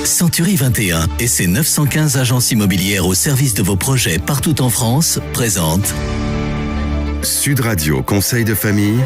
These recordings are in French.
Century 21 et ses 915 agences immobilières au service de vos projets partout en France présentent Sud Radio Conseil de famille.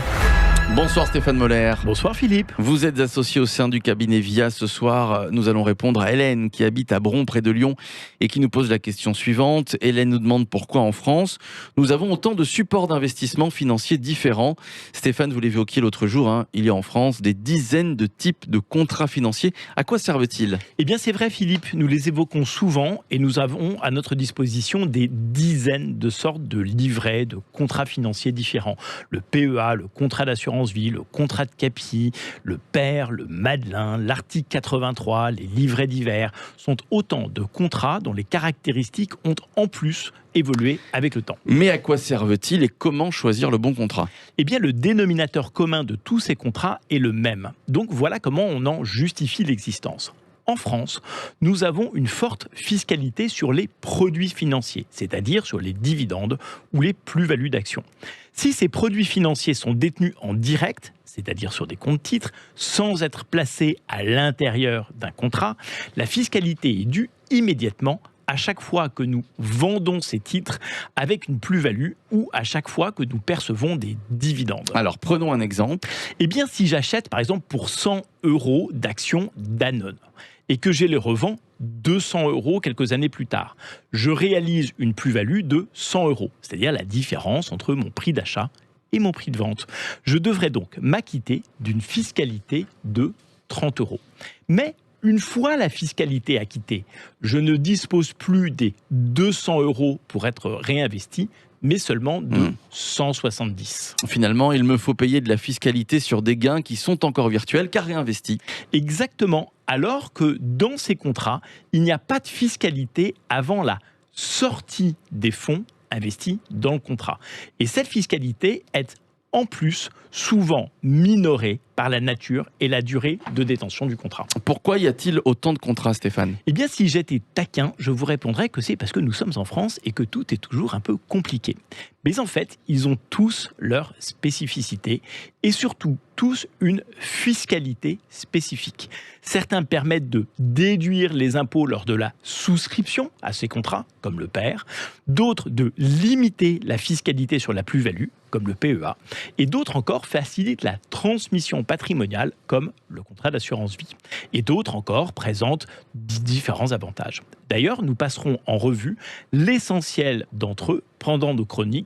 Bonsoir Stéphane Moller. Bonsoir Philippe. Vous êtes associé au sein du cabinet VIA. Ce soir, nous allons répondre à Hélène qui habite à Bron près de Lyon et qui nous pose la question suivante. Hélène nous demande pourquoi en France, nous avons autant de supports d'investissement financiers différents. Stéphane, vous l'évoquiez l'autre jour, il y a en France des dizaines de types de contrats financiers. À quoi servent-ils ? Eh bien c'est vrai Philippe, nous les évoquons souvent et nous avons à notre disposition des dizaines de sortes de livrets, de contrats financiers différents. Le PEA, le contrat d'assurance vie, le contrat de capi, le PER, le Madelin, l'article 83, les livrets d'hiver sont autant de contrats dont les caractéristiques ont en plus évolué avec le temps. Mais à quoi servent-ils et comment choisir le bon contrat ? Eh bien le dénominateur commun de tous ces contrats est le même. Donc voilà comment on en justifie l'existence. En France, nous avons une forte fiscalité sur les produits financiers, c'est-à-dire sur les dividendes ou les plus-values d'actions. Si ces produits financiers sont détenus en direct, c'est-à-dire sur des comptes titres, sans être placés à l'intérieur d'un contrat, la fiscalité est due immédiatement à chaque fois que nous vendons ces titres avec une plus-value ou à chaque fois que nous percevons des dividendes. Alors prenons un exemple. Eh bien si j'achète par exemple pour 100 € d'actions Danone et que je les revends 200 € quelques années plus tard, je réalise une plus-value de 100 €, c'est-à-dire la différence entre mon prix d'achat et mon prix de vente. Je devrais donc m'acquitter d'une fiscalité de 30 €. Mais une fois la fiscalité acquittée, je ne dispose plus des 200 € pour être réinvesti, mais seulement de 170. Finalement, il me faut payer de la fiscalité sur des gains qui sont encore virtuels car réinvestis. Exactement, alors que dans ces contrats, il n'y a pas de fiscalité avant la sortie des fonds investis dans le contrat. Et cette fiscalité est en plus souvent minorée par la nature et la durée de détention du contrat. Pourquoi y a-t-il autant de contrats, Stéphane ? Eh bien, si j'étais taquin, je vous répondrais que c'est parce que nous sommes en France et que tout est toujours un peu compliqué. Mais en fait, ils ont tous leurs spécificités et surtout tous une fiscalité spécifique. Certains permettent de déduire les impôts lors de la souscription à ces contrats, comme le PER, d'autres de limiter la fiscalité sur la plus-value, comme le PEA, et d'autres encore facilitent la transmission patrimoniale, comme le contrat d'assurance vie. Et d'autres encore présentent différents avantages. D'ailleurs, nous passerons en revue l'essentiel d'entre eux pendant nos chroniques